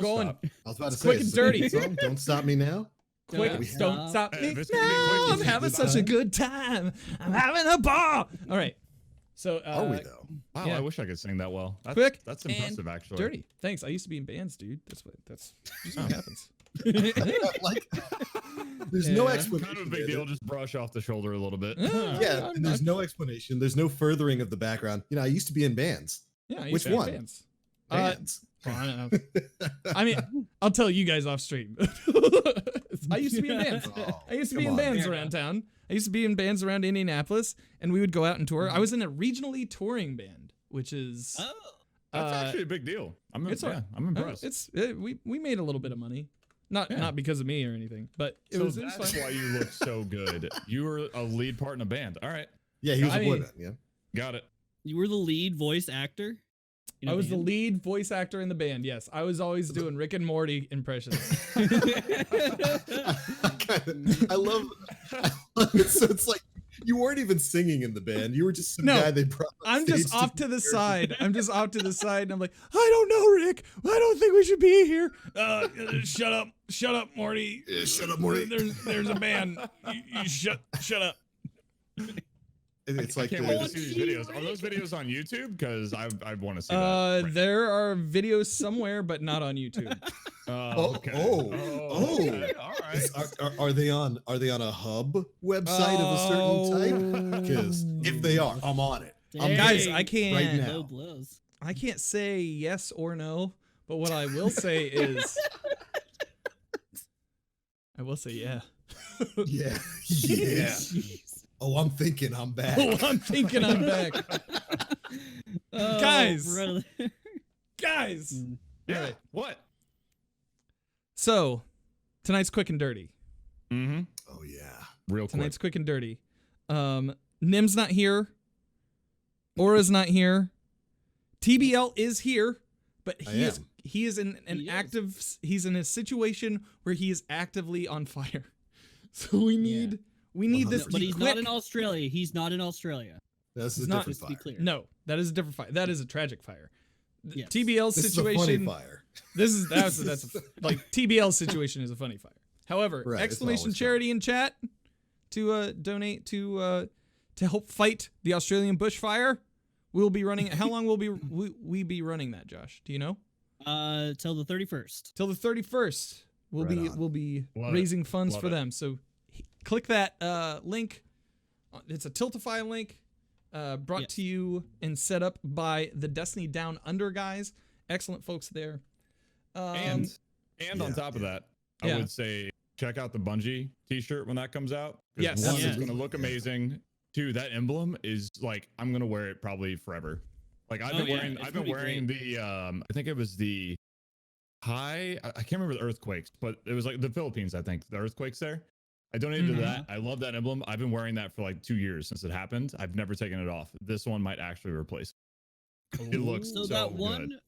going. stop. I was about to say, Quick and it's a great dirty. song. Don't stop me now. Quick, Yeah, we don't have- stop Hey, me this is gonna be quick. now. This I'm is a having good such a time. good time. I'm having a ball. All right. So, Are we though? Wow, Yeah. I wish I could sing that well. That's, Quick That's and impressive, actually. dirty. Thanks. I used to be in bands, dude. That's what Oh. happens. Like, there's no Yeah. explanation. Kind of a big there. deal. Just brush off the shoulder a little bit. Yeah, and there's no explanation. There's no furthering of the background. You know, I used to be in bands. Yeah, I used Which to be in one? bands. Bands. I don't know. I mean, I'll tell you guys off stream. I used to be in bands. Oh, I used to be come in on. bands Fair around town. I used to be in bands around Indianapolis, and we would go out and tour. Mm-hmm. I was in a regionally touring band, which is Oh, That's uh, actually a big deal. I'm it's all- I'm impressed. we made a little bit of money, Yeah. not because of me or anything, but it So was that's fun. why you look so good. You were a lead part in a band. All right, Yeah, he was I a boy mean- band. Yeah. got it. you were the lead voice actor? in a I was the band? lead voice actor in the band. Yes, I was always doing Rick and Morty impressions. I love it. So it's like you weren't even singing in the band. You were just some No, guy they brought. on I'm just stage off be to the character. side. I'm just off to the side, and I'm like, I don't know, Rick. I don't think we should be here. Shut up, Morty. Yeah, shut up, Morty. There's a band. You shut up. It's I like can't the- wait to see these videos. Are those videos on YouTube? Because I want to see that. Right. There are videos somewhere, but not on YouTube. Okay. oh. Okay. All right. Are they on a hub website of a certain type? Because if they are, I'm on it. Dang. Guys, I Right can't. now. Low blows. I can't say yes or no, but what I will say is, I will say yeah. Yeah, yeah. Jeez. Oh, I'm thinking I'm back. Oh, I'm thinking I'm back. Oh, Guys. brother. Guys. Yeah. Alright. What? So, tonight's quick and dirty. Mm-hmm. Oh yeah. Real quick. Tonight's quick and dirty. Nim's not here. Aura's not here. TBL is here, but I he is am. he is in an He is. active he's in a situation where he is actively on fire. So we need this to But be he's quick. not in Australia. He's not in Australia. This is It's a not- different Just to be fire. clear. No, that is a different fire. That is a tragic fire. The Yes. TBL's This situation. is a funny fire. This is that's like TBL's situation is a funny fire. However, Right, it's exclamation always charity in chat to donate to help fight the Australian bushfire. We'll be running. How long will we be running that, Josh? Do you know? Till the 31st. Till the 31st. We'll Right be on. we'll be Love it. raising funds Love for it. them. So click that link. It's a Tiltify link. Brought Yes. to you and set up by the Destiny Down Under guys. Excellent folks there. And on yeah, top of yeah. that, I Yeah. would say check out the Bungie t-shirt when that comes out. 'Cause Yes. One, Yeah. it's going to look Yeah. amazing. Two, that emblem is like, I'm going to wear it probably forever. Like I've Oh, been yeah, wearing, it's I've been gonna be wearing the, I think it was the I can't remember the earthquakes, but it was like the Philippines, I think, the earthquakes there. I donated Mhm. to that. I love that emblem. I've been wearing that for like 2 years since it happened. I've never taken it off. This one might actually replace it. It looks So so that good. one,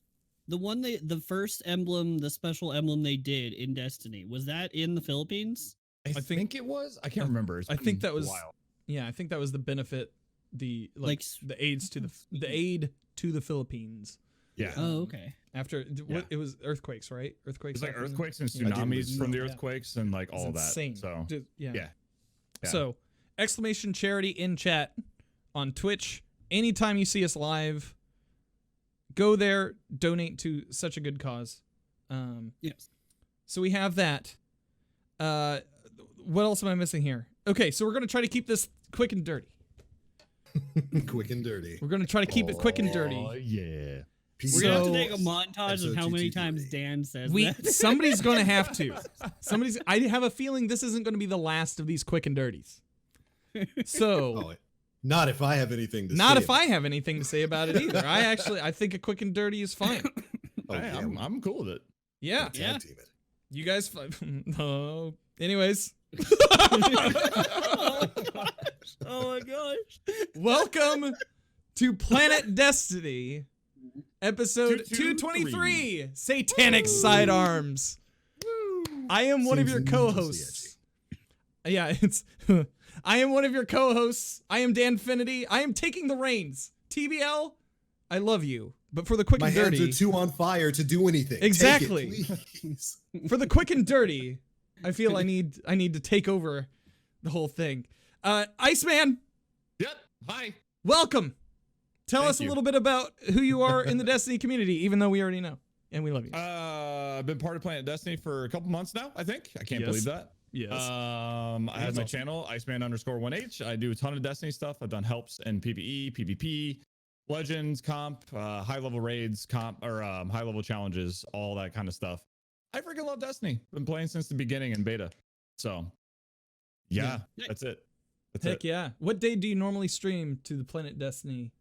the first emblem, the special emblem they did in Destiny, was that in the Philippines? I think it was. I can't remember. It's I think been that a was while. Yeah, I think that was the benefit, the Like the aids to the aid to the Philippines Yeah. Oh, okay. after Yeah. it was earthquakes, right? Earthquakes. It's like happened. earthquakes and I didn't tsunamis from the Yeah. earthquakes and like It's all that. insane. So Yeah. yeah. Yeah. So exclamation charity in chat on Twitch. Anytime you see us live, go there, donate to such a good cause. Yes. So we have that. What else am I missing here? Okay, so we're gonna try to keep this quick and dirty. Quick and dirty. We're gonna try to keep it quick and Oh dirty. yeah. We're gonna have to So- take a montage of how many 223. times Dan says We that. somebody's gonna have to. I have a feeling this isn't gonna be the last of these quick and dirties. So Oh, not if I have anything to say. not if about I have anything to say about it either. I think a quick and dirty is fine. it. Oh, Hey, yeah, I'm cool with it. Yeah. tag Yeah. team it. You guys no. Anyways, Oh my gosh. welcome to Planet Destiny, episode 223, 223. Satanic Sidearms. I am one of Seems your needlessly co-hosts. Yeah, it's I am one of your co-hosts. I am Dan Finity. I am taking the reins. TBL, I love you. But for the quick My and hands dirty, are too on fire to do anything. Exactly. Take it, please. for the quick and dirty, I feel I need to take over the whole thing. Iceman, Yep. Hi. welcome. Tell Thank us a you. little bit about who you are in the Destiny community, even though we already know and we love you. I've been part of Planet Destiny for a couple months now, I think. I can't Yes. believe that. Yes. I have my awesome. channel, Iceman_1H. I do a ton of Destiny stuff. I've done helps in PvE, PvP, Legends, comp, high level raids, comp, or high level challenges, all that kind of stuff. I freaking love Destiny. Been playing since the beginning in beta. So, yeah. That's it. That's Heck it. yeah. What day do you normally stream to the Planet Destiny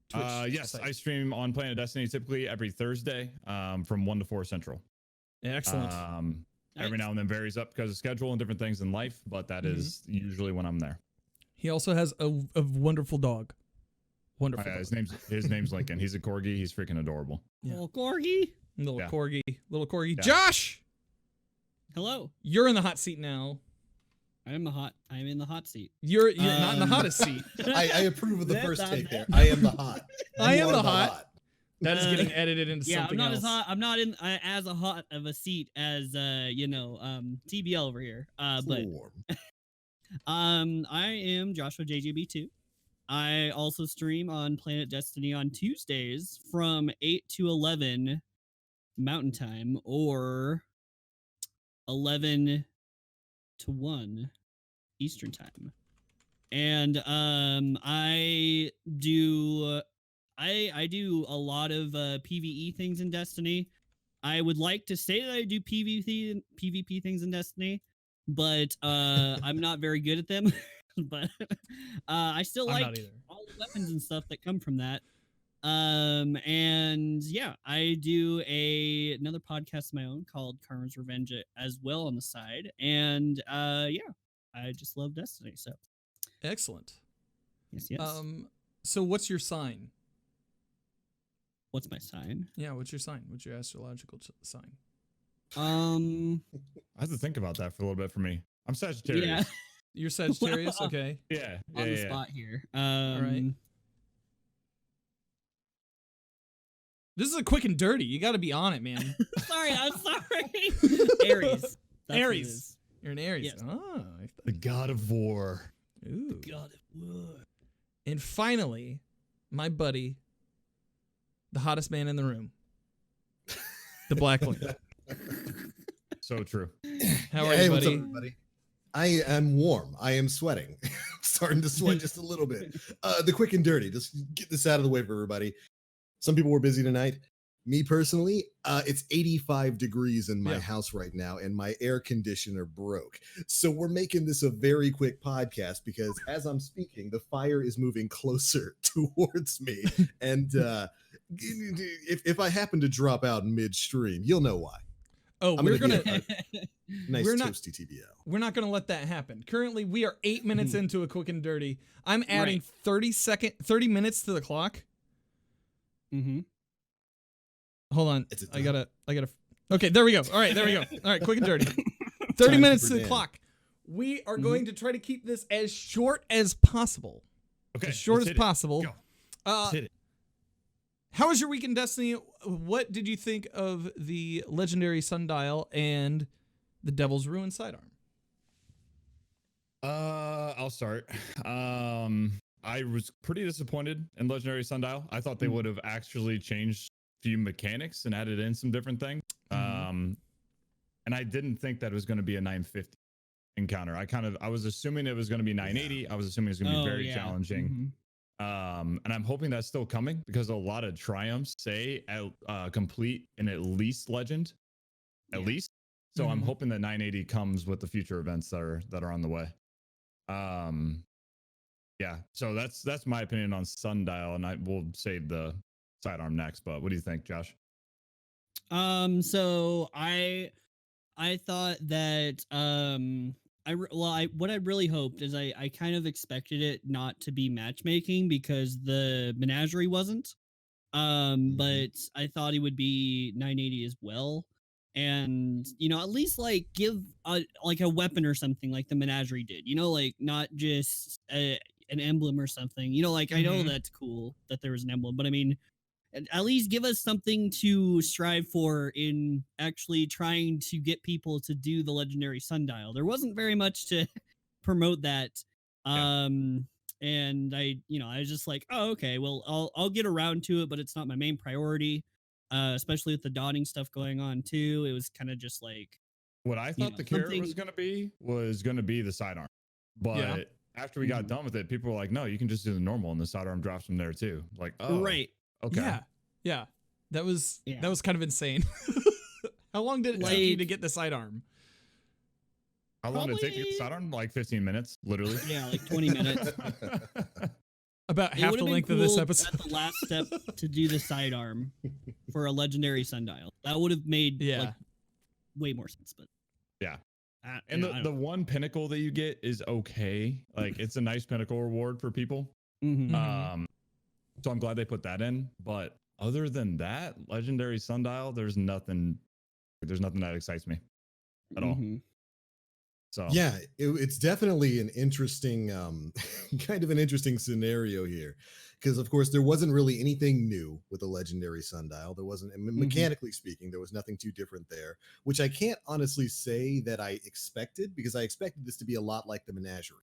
Twitch Yes, site? I stream on Planet Destiny typically every Thursday from 1 to 4 Central. Excellent. Every now and then varies up because of schedule and different things in life, but that is usually when I'm there. He also has a wonderful dog. Wonderful. Dog. His name's Lincoln. He's a corgi. He's freaking adorable. Yeah. Oh, Corgi. Little Yeah. corgi. Yeah. Josh, Hello. you're in the hot seat now. I'm in the hot seat. You're not in the hottest seat. I approve of the That- first that- take that- there. I am the hot. I You am are the hot. That is getting edited into Yeah, I'm something not else. as hot. I'm not in as a hot of a seat as TBL over here. But Warm. I am Joshua JJB2. I also stream on Planet Destiny on Tuesdays from 8 to 11 Mountain Time or 11 to 1 Eastern Time. And I do a lot of PvE things in Destiny. I would like to say that I do PvP things in Destiny, but I'm not very good at them. But I still I'm like not either. all the weapons and stuff that come from that. And yeah, I do another podcast of my own called Karma's Revenge as well on the side. And yeah, I just love Destiny. So Excellent. yes. So what's your sign? What's my sign? Yeah, what's your sign? What's your astrological sign? Um, I have to think about that for a little bit for me. I'm Sagittarius. yeah, You're Sagittarius, Well, okay. Yeah. on yeah, the yeah. spot here. right. This is a quick and dirty. You got to be on it, man. I'm sorry. Aries. That's what it Aries. is. You're an Aries. Yes. Oh, The God of War. ooh. God, it would. And finally, my buddy, the hottest man in the room, the Blackling. So true. How are Hey, you, what's up, buddy? everybody? I am warm. I am sweating. Starting to sweat just a little bit. The quick and dirty. Just get this out of the way for everybody. Some people were busy tonight. Me personally, it's 85 degrees in my Yeah. house right now, and my air conditioner broke. So we're making this a very quick podcast because as I'm speaking, the fire is moving closer towards me. And if I happen to drop out midstream, you'll know why. Oh, I'm we're gonna gonna be Nice We're not- toasty TBL. we're not gonna let that happen. Currently, we are 8 minutes into a quick and dirty. I'm adding 30 minutes to the clock. Mm-hmm. Hold on. It's a I gotta. Okay, there we go. All right, there we go. All right, quick and dirty. 30 Time minutes for to the Dan. clock. We are Mhm. going to try to keep this as short as possible. Okay. As short let's as hit it. possible. Go. Uh, Let's hit it. How was your week in Destiny? What did you think of the legendary Sundial and the Devil's Ruin sidearm? I'll start. I was pretty disappointed in Legendary Sundial. I thought they would have actually changed a few mechanics and added in some different things. Mhm. And I didn't think that it was going to be a 950 encounter. I was assuming it was going to be 980. I was assuming it was going to be very challenging. And I'm hoping that's still coming because a lot of triumphs say complete in at least legend, at least. So I'm Mhm. hoping that 980 comes with the future events that are on the way. Yeah. So that's my opinion on Sundial, and I will save the sidearm next. But what do you think, Josh? So I thought that what I really hoped is I kind of expected it not to be matchmaking because the menagerie wasn't. But I thought it would be 980 as well. And at least like give like a weapon or something like the menagerie did. Like not just an emblem or something. Like I know Mhm. that's cool that there was an emblem, but I mean, at least give us something to strive for in actually trying to get people to do the legendary sundial. There wasn't very much to promote that. And I was just like, oh, okay, well, I'll get around to it, but it's not my main priority. Especially with the dawning stuff going on too. It was kind of just like What I thought the carrot was going to be the sidearm. But after we got done with it, people were like, no, you can just do the normal and the sidearm drops from there too. Like, oh, right. Okay. Yeah. That was kind of insane. How long did it take you to get the sidearm? How long did it take you to get the sidearm? Like 15 minutes, literally. Yeah, like 20 minutes. About half the length of this episode. At the last step to do the sidearm for a legendary sundial. That would have made like way more sense, but yeah. And the one pinnacle that you get is okay. Like it's a nice pinnacle reward for people. So I'm glad they put that in. But other than that, legendary sundial, there's nothing that excites me at all. So yeah, it's definitely an interesting, kind of an interesting scenario here, because of course there wasn't really anything new with the legendary sundial. There wasn't, mechanically speaking, there was nothing too different there, which I can't honestly say that I expected, because I expected this to be a lot like the menagerie,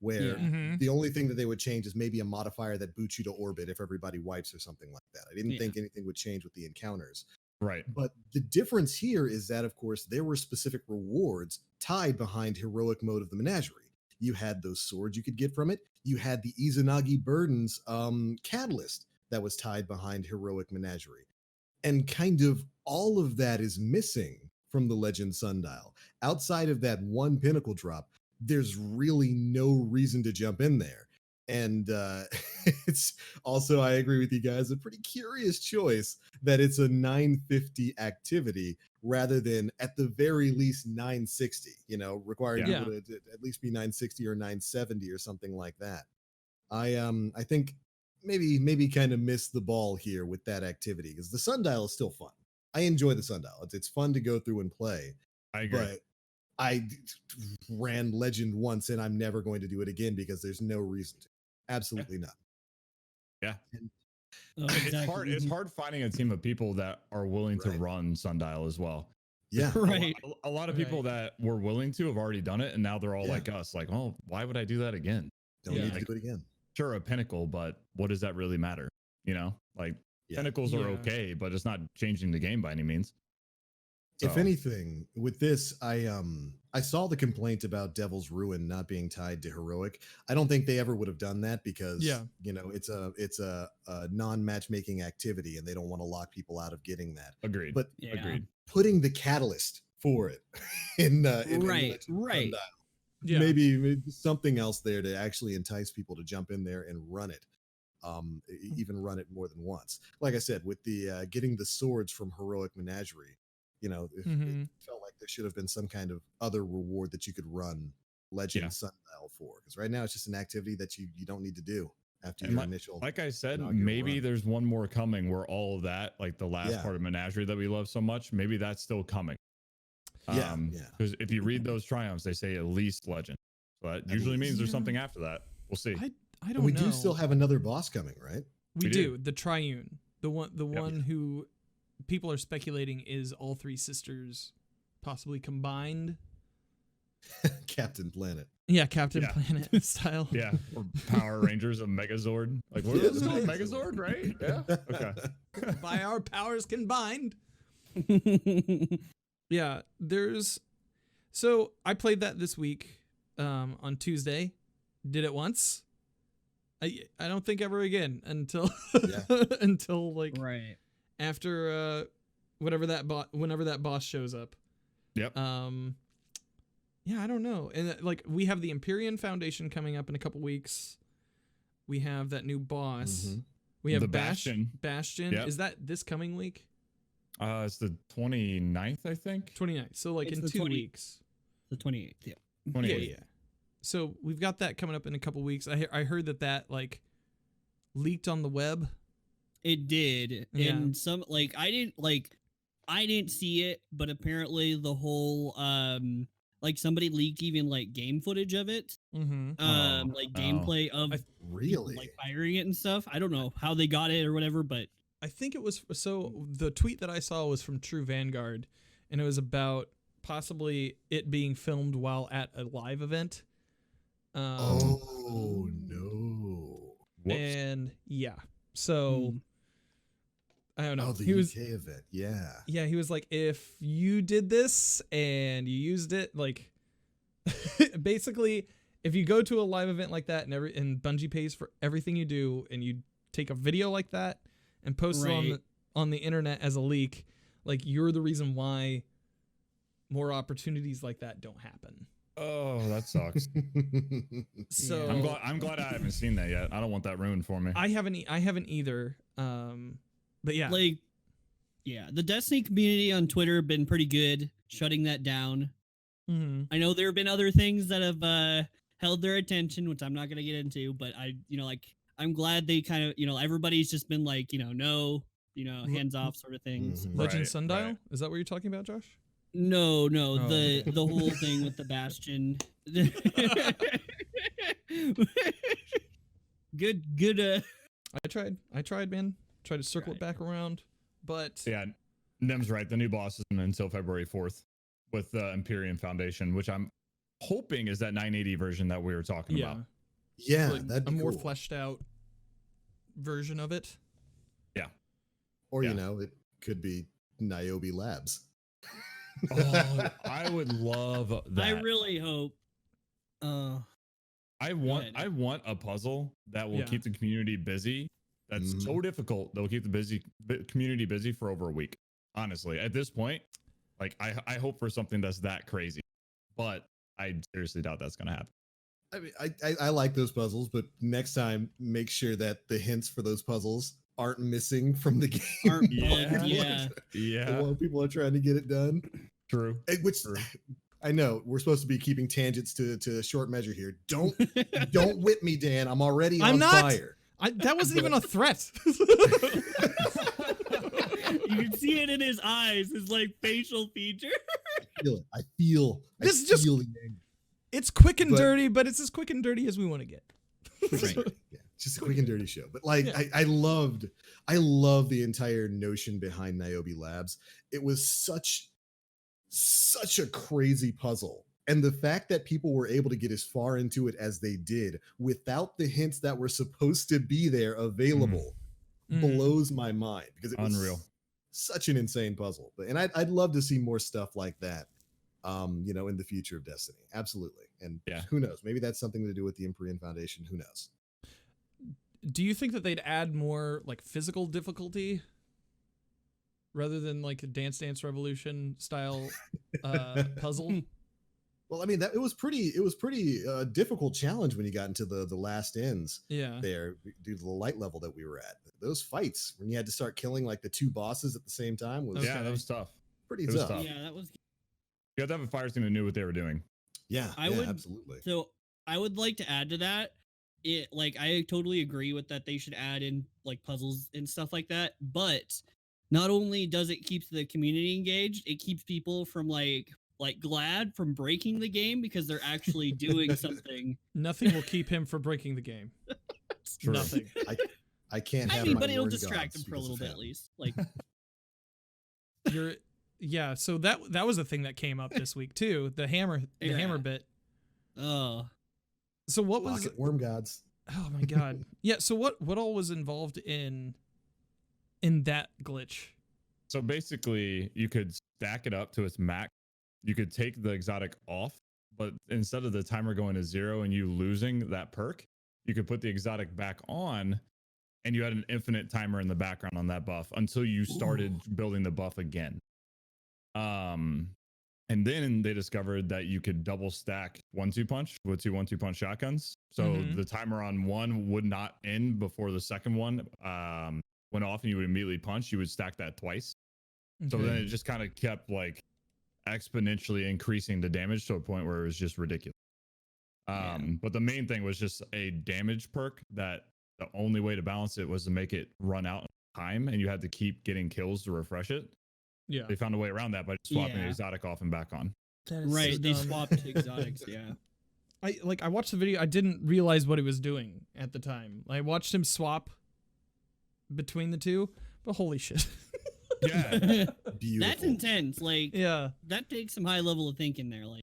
where the only thing that they would change is maybe a modifier that boots you to orbit if everybody wipes or something like that. I didn't think anything would change with the encounters. Right. But the difference here is that, of course, there were specific rewards tied behind heroic mode of the menagerie. You had those swords you could get from it. You had the Izanagi Burdens catalyst that was tied behind heroic menagerie. And kind of all of that is missing from the Legend Sundial. Outside of that one pinnacle drop, there's really no reason to jump in there. And it's also, I agree with you guys, a pretty curious choice that it's a 950 activity rather than at the very least 960, requiring people to at least be 960 or 970 or something like that. I think maybe kind of missed the ball here with that activity, because the sundial is still fun. I enjoy the sundial. It's fun to go through and play. I agree. But I ran Legend once and I'm never going to do it again because there's no reason to. Absolutely not. Yeah. It's hard finding a team of people that are willing to run Sundial as well. Yeah. Right. A lot of people that were willing to have already done it, and now they're all like us, like, oh, why would I do that again? Don't need to do it again. Sure, a pinnacle, but what does that really matter? Pinnacles are okay, but it's not changing the game by any means. So. If anything, with this, I saw the complaint about Devil's Ruin not being tied to heroic. I don't think they ever would have done that because it's a non-matchmaking activity and they don't want to lock people out of getting that. Agreed. But agreed. Putting the catalyst for it in right. Sundial, maybe something else there to actually entice people to jump in there and run it. Even run it more than once. Like I said, with the getting the swords from heroic menagerie. It felt like there should have been some kind of other reward that you could run Legend Sundial for. Because right now it's just an activity that you don't need to do after your initial. Like I said, maybe there's one more coming where all of that, like the last part of Menagerie that we love so much, maybe that's still coming. Because if you read those triumphs, they say at least Legend. So that usually means there's something after that. We'll see. I don't know. We do still have another boss coming, right? We do. The Triune. The one who people are speculating is all three sisters possibly combined. Captain Planet. Yeah, Captain Planet style. Yeah, or Power Rangers of Megazord. Like, what is it? Megazord, right? Yeah. Okay. By our powers combined. Yeah, so I played that this week on Tuesday. Did it once. I don't think ever again until like after whenever that boss shows up. Yep. Yeah, I don't know. And like we have the Empyrean Foundation coming up in a couple weeks. We have that new boss. Mm-hmm. We have the Bastion. Yep. Is that this coming week? It's the 29th, I think. 29th. So like in 2 weeks. The 28th, yeah. 28th. Yeah. So we've got that coming up in a couple weeks. I heard that like leaked on the web. It did. Yeah. And some I didn't see it, but apparently the whole somebody leaked even like game footage of it. Mm-hmm. Gameplay of really like firing it and stuff. I don't know how they got it or whatever, but I think it was, so the tweet that I saw was from True Vanguard, and it was about possibly it being filmed while at a live event. Oh no! Whoops. And yeah, so I don't know. Oh, the he UK was, event. Yeah. yeah, he was like, if you did this and you used it, like, basically, if you go to a live event like that and Bungie pays for everything you do, and you take a video like that and post it on the internet as a leak, like, you're the reason why more opportunities like that don't happen. Oh, that sucks. So I'm glad I haven't seen that yet. I don't want that ruined for me. I haven't either. But yeah, Like, yeah, the Destiny community on Twitter have been pretty good shutting that down. I know there have been other things that have held their attention, which I'm not going to get into, but I'm glad they kind of, everybody's just been like, no, hands off sort of things. Legend Right, Sundial? right. Is that what you're talking about, Josh? No, Oh. the whole thing with the Bastion. good. I tried, man. Tried to circle it back around, but Yeah, Nem's right. The new boss isn't until February 4th with the Empyrean Foundation, which I'm hoping is that 980 version that we were talking yeah, about. Yeah, like that'd a be more cool. fleshed out version of it. Yeah. Or Yeah. it could be Niobe Labs. Oh, I would love that. I really hope. I want a puzzle that will Yeah. keep the community busy. That's so difficult. That will keep the community busy for over a week. Honestly, at this point, like I hope for something that's that crazy, but I seriously doubt that's gonna happen. I mean, I like those puzzles, but next time, make sure that the hints for those puzzles aren't missing from the game. Aren't Yeah. bugged, yeah. Yeah, While people are trying to get it done. true. Which True. I know we're supposed to be keeping tangents to a short measure here. Don't whip me, Dan. I'm already I'm on not. fire. That wasn't even a threat. You can see it in his eyes, his like facial feature. I feel This is just- the anger. It's quick and But- dirty, but it's as quick and dirty as we want to get. Right. Yeah, just a quick and dirty show. But like, Yeah. I love the entire notion behind Niobe Labs. It was such a crazy puzzle. And the fact that people were able to get as far into it as they did without the hints that were supposed to be there available blows my mind, because it was Unreal. such an insane puzzle. And I'd love to see more stuff like that, in the future of Destiny. Absolutely. And Yeah. who knows? Maybe that's something to do with the Empyrean Foundation. Who knows? Do you think that they'd add more like physical difficulty rather than like a Dance Dance Revolution style puzzle? Well, I mean, it was pretty difficult challenge when you got into the last ends Yeah. there due to the light level that we were at. Those fights when you had to start killing like the two bosses at the same time was Yeah, that was tough. pretty it was tough. tough. Yeah, that was. You have to have a fire team that knew what they were doing. Yeah, I yeah, would- absolutely. So I would like to add to that. I totally agree with that. They should add in like puzzles and stuff like that. But not only does it keep the community engaged, it keeps people from like glad from breaking the game because they're actually doing something. Nothing will keep him from breaking the game. True. Nothing. I can't I have mean, my but it'll Warren distract gods them for a because little of bit at him. least. Like, Yeah, so that was a thing that came up this week too. The hammer Yeah. bit. oh, So what was Pocket worm gods. Oh my god. Yeah, so what all was involved in that glitch? So basically, you could stack it up to its max. You could take the exotic off, but instead of the timer going to 0 and you losing that perk, you could put the exotic back on, and you had an infinite timer in the background on that buff until you started building the buff again. And then they discovered that you could double stack 1-2 punch with 2 1-2 punch shotguns. So the timer on one would not end before the second one went off, and you would immediately punch. You would stack that twice. So then it just kind of kept like exponentially increasing the damage to a point where it was just ridiculous. But the main thing was just a damage perk that the only way to balance it was to make it run out in time, and you had to keep getting kills to refresh it. Yeah. They found a way around that by swapping the Yeah. exotic off and back on. That is right. so They dumb. swapped exotics. Yeah. I watched the video. I didn't realize what he was doing at the time. I watched him swap between the two, But holy shit. Yeah. Beautiful. That's intense. Like, Yeah. that takes some high level of thinking there. Like,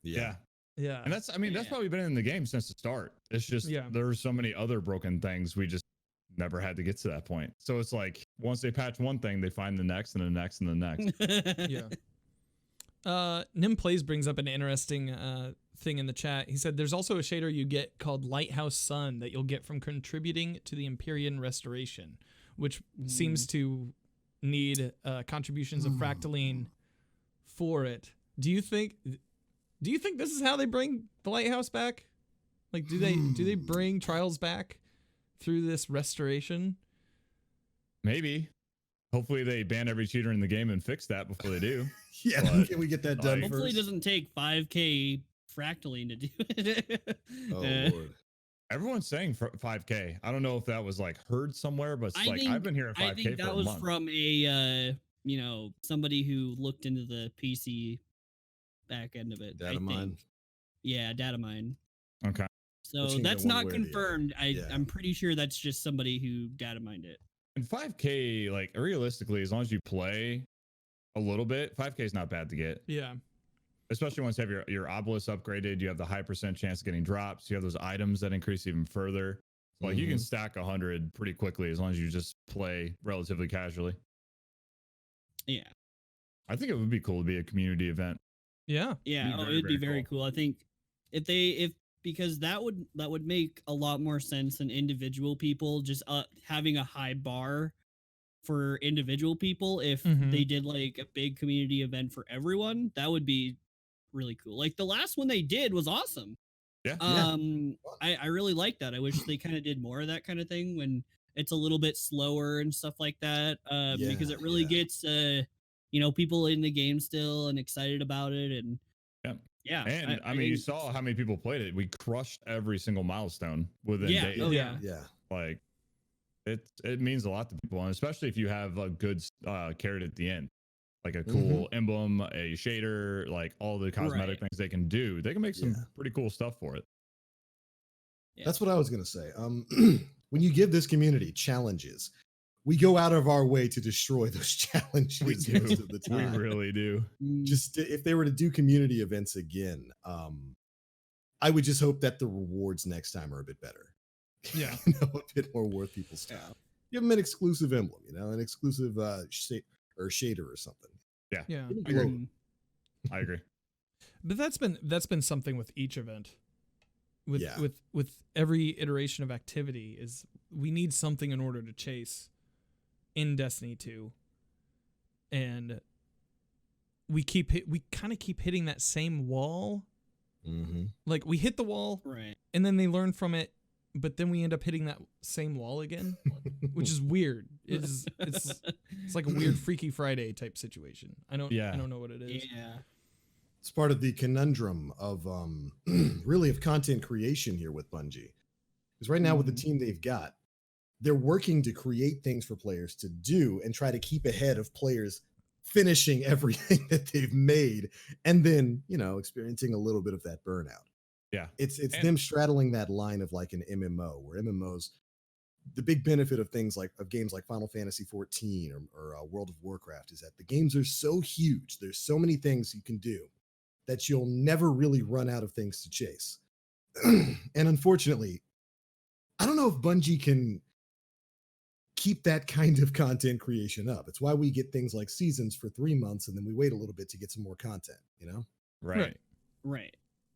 Yeah. Yeah. And that's probably been in the game since the start. It's just there's so many other broken things we just never had to get to that point. So it's like once they patch one thing, they find the next and the next and the next. Yeah. Nim Plays brings up an interesting thing in the chat. He said there's also a shader you get called Lighthouse Sun that you'll get from contributing to the Empyrean Restoration, which seems to need contributions of Fractaline for it. Do you think this is how they bring the Lighthouse back? Like, do they bring Trials back through this restoration? Maybe. Hopefully they ban every cheater in the game and fix that before they do. Yeah, But, can we get that done hopefully first? it doesn't take 5K Fractaline to do it. Oh, Lord. Everyone's saying 5K. I don't know if that was like heard somewhere, but it's I've been hearing 5K I think that for a was month. from a somebody who looked into the PC back end of it. Data mine. Yeah, data mine. Okay. So Which can that's go one not way or the other. confirmed. Yeah. I'm pretty sure that's just somebody who data mined it. And 5K, like realistically, as long as you play a little bit, 5K is not bad to get. Yeah. Especially once you have your obelisk upgraded, you have the high % chance of getting drops. You have those items that increase even further. So, like you can stack 100 pretty quickly as long as you just play relatively casually. Yeah. I think it would be cool to be a community event. Yeah. Yeah. Be very, It'd be very very cool. I think because that would make a lot more sense than individual people just having a high bar for individual people. If they did like a big community event for everyone, that would be really cool. Like the last one they did was awesome. Yeah. I really like that. I wish they kind of did more of that kind of thing when it's a little bit slower and stuff like that. Because it really gets people in the game still and excited about it. And yeah. And I mean, you saw how many people played it. We crushed every single milestone within days. Oh yeah. Like it means a lot to people, and especially if you have a good carrot at the end, like a cool emblem, a shader, like all the cosmetic things they can do. They can make some pretty cool stuff for it. Yeah. That's what I was going to say. When you give this community challenges, we go out of our way to destroy those challenges most of the time. We really do. Just if they were to do community events again, I would just hope that the rewards next time are a bit better. Yeah. A bit more worth people's time. Give them an exclusive emblem, an exclusive shader or something. Yeah. I agree. But that's been something with each event. With every iteration of activity is we need something in order to chase in Destiny 2. And we kind of keep hitting that same wall. Like we hit the wall, right, and then they learn from it, but then we end up hitting that same wall again, which is weird. It's like a weird Freaky Friday type situation. I don't know what it is. Yeah. It's part of the conundrum of really of content creation here with Bungie. Because right now with the team they've got, they're working to create things for players to do and try to keep ahead of players finishing everything that they've made and then, experiencing a little bit of that burnout. Yeah. It's them straddling that line of like an MMO, where MMOs, the big benefit of games like Final Fantasy 14 or World of Warcraft is that the games are so huge. There's so many things you can do that you'll never really run out of things to chase. And unfortunately, I don't know if Bungie can keep that kind of content creation up. It's why we get things like seasons for 3 months and then we wait a little bit to get some more content, Right.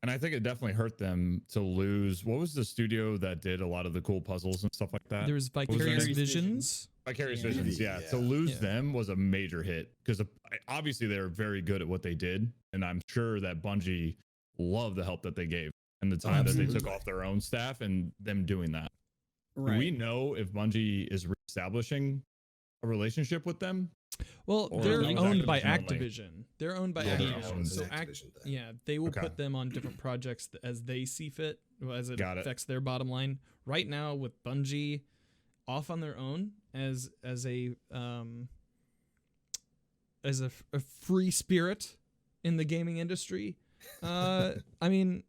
And I think it definitely hurt them to lose. What was the studio that did a lot of the cool puzzles and stuff like that? There was Vicarious Visions. Vicarious Visions, yeah. To lose them was a major hit because obviously they were very good at what they did. And I'm sure that Bungie loved the help that they gave and the time that they took off their own staff and them doing that. Right. Do we know if Bungie is reestablishing a relationship with them? Well, they're owned by Activision. They're owned by Activision. So they will put them on different projects as they see fit, as it affects their bottom line. Right now, with Bungie off on their own as a free spirit in the gaming industry, I mean,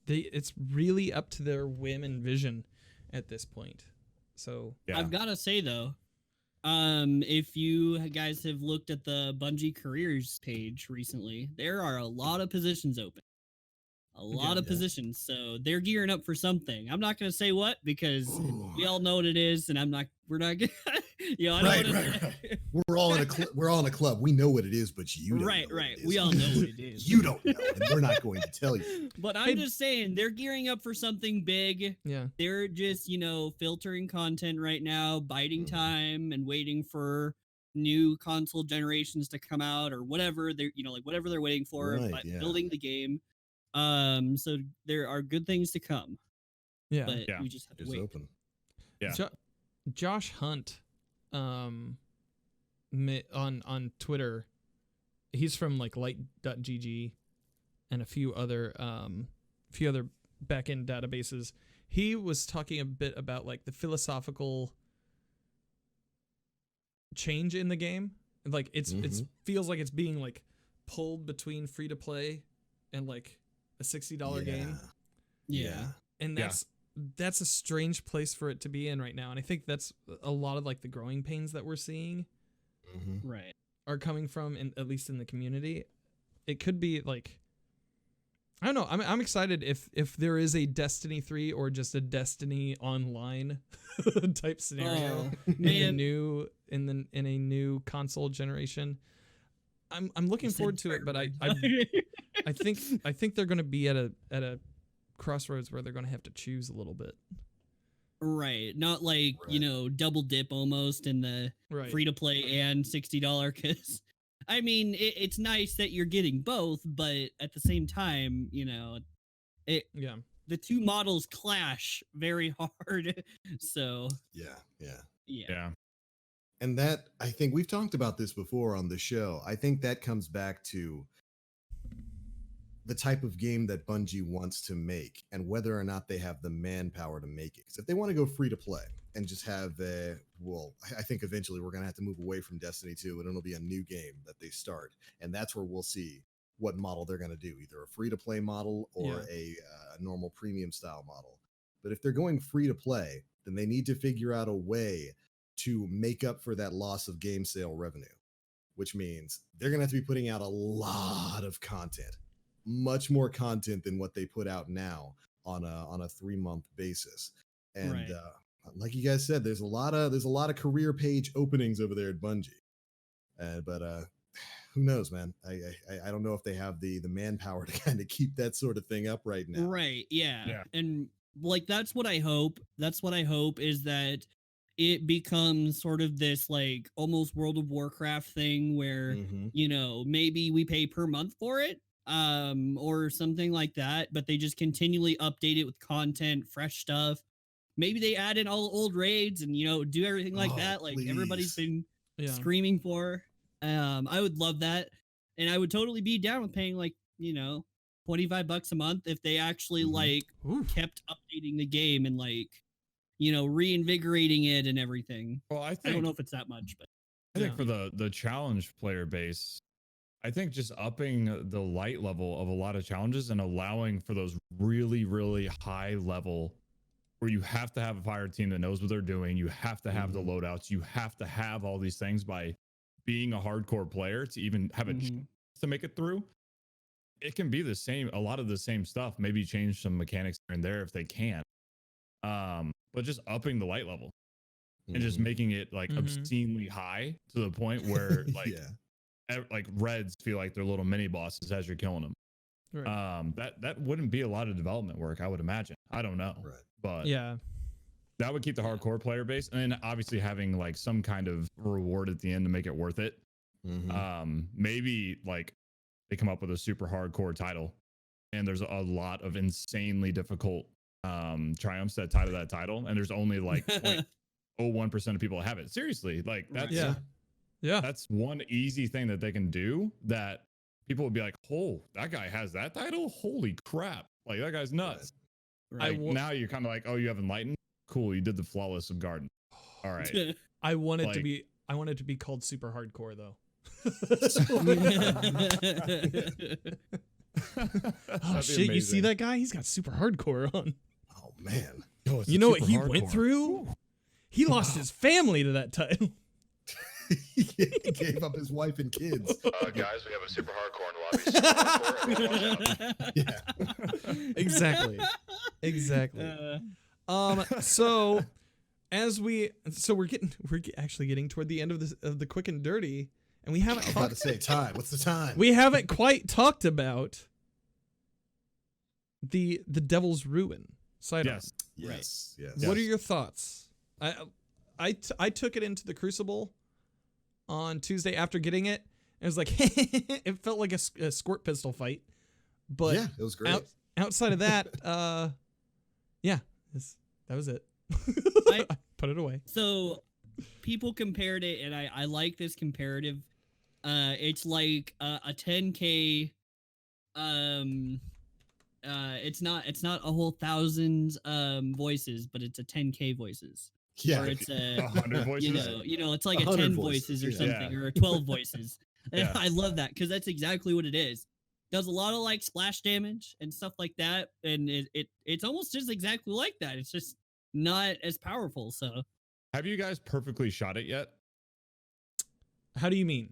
it's really up to their whim and vision at this point. So I've got to say though, If you guys have looked at the Bungie careers page recently, there are a lot of positions open. A lot of positions. So they're gearing up for something. I'm not going to say what because we all know what it is, and we're not going to, I don't right. We're all in a club. We know what it is, but you don't know what it is. We all know what it is. You don't know, and we're not going to tell you. But I'm just saying, they're gearing up for something big. Yeah. They're just, filtering content right now, biding time and waiting for new console generations to come out or whatever they're, whatever they're waiting for, Right, yeah. building the game. So there are good things to come. Yeah. But we just have to wait. Open. Yeah. Josh Hunt, on Twitter, he's from like light.gg and a few other backend databases. He was talking a bit about like the philosophical change in the game. Like it's feels like it's being like pulled between free to play and like a $60 game. Yeah. And that's a strange place for it to be in right now. And I think that's a lot of like the growing pains that we're seeing right are coming from, at least in the community. It could be like, I don't know. I'm excited if there is a Destiny 3 or just a Destiny Online type scenario in a new console generation. I'm looking forward to it, but I think they're going to be at a crossroads where they're going to have to choose a little bit. Right. Not like, double dip almost in the free to play and $60 cuz I mean, it's nice that you're getting both, but at the same time, the two models clash very hard. So, yeah. And that, I think we've talked about this before on the show. I think that comes back to the type of game that Bungie wants to make and whether or not they have the manpower to make it. Because if they want to go free to play and just have I think eventually we're going to have to move away from Destiny 2 and it'll be a new game that they start. And that's where we'll see what model they're going to do, either a free to play model or a normal premium style model. But if they're going free to play, then they need to figure out a way to make up for that loss of game sale revenue, which means they're going to have to be putting out a lot of content. Much more content than what they put out now on a 3-month basis. And like you guys said, there's a lot of career page openings over there at Bungie. But who knows, man? I don't know if they have the manpower to kind of keep that sort of thing up right now. Right. Yeah. And like that's what I hope. That's what I hope is that it becomes sort of this like almost World of Warcraft thing where maybe we pay per month for it. Or something like that, but they just continually update it with content, fresh stuff. Maybe they add in all old raids and do everything like that, like everybody's been screaming for. I would love that, and I would totally be down with paying like $25 a month if they actually kept updating the game and like reinvigorating it and everything. Well, I don't know if it's that much, but I think for the challenge player base, I think just upping the light level of a lot of challenges and allowing for those really, really high level where you have to have a fire team that knows what they're doing. You have to have the loadouts. You have to have all these things by being a hardcore player to even have a chance to make it through. It can be a lot of the same stuff, maybe change some mechanics here and there if they can. But just upping the light level and just making it like obscenely high to the point where like Reds feel like they're little mini bosses as you're killing them. Right. That wouldn't be a lot of development work, I would imagine. I don't know, but that would keep the hardcore player base, and then obviously having like some kind of reward at the end to make it worth it. Maybe like they come up with a super hardcore title, and there's a lot of insanely difficult triumphs that tie to that title, and there's only like 0.01% of people that have it. Seriously, like that's that's one easy thing that they can do that people would be like, oh, that guy has that title? Holy crap. Like, that guy's nuts. Right. Like, now you're kind of like, oh, you have Enlightened? Cool, you did the Flawless of Garden. All right. I want it to be called Super Hardcore, though. Oh, shit, amazing. You see that guy? He's got Super Hardcore on. Oh, man. You know what he went through? He lost his family to that title. He gave up his wife and kids. Guys, we have a super hardcore in the lobby. Super hardcore. Yeah. Exactly. So we're actually getting toward the end of the quick and dirty, and we haven't I was about to say time. What's the time? we haven't quite talked about the Devil's Ruin sidearm. Yes. What are your thoughts? I took it into the Crucible on Tuesday after getting it. It was like it felt like a squirt pistol fight, but yeah, it was great. Outside of that, that was it. I put it away. So people compared it, and I like this comparative. It's like a 10K. It's not a whole 1,000 voices, but it's a 10K voices. Yeah, Or it's 100 voices. You know, it's like a 100 10 voices, voices or yeah. something, or 12 voices. Yeah. I love that because that's exactly what it is. Does a lot of like splash damage and stuff like that, and it's almost just exactly like that. It's just not as powerful. So, Have you guys perfectly shot it yet? How do you mean?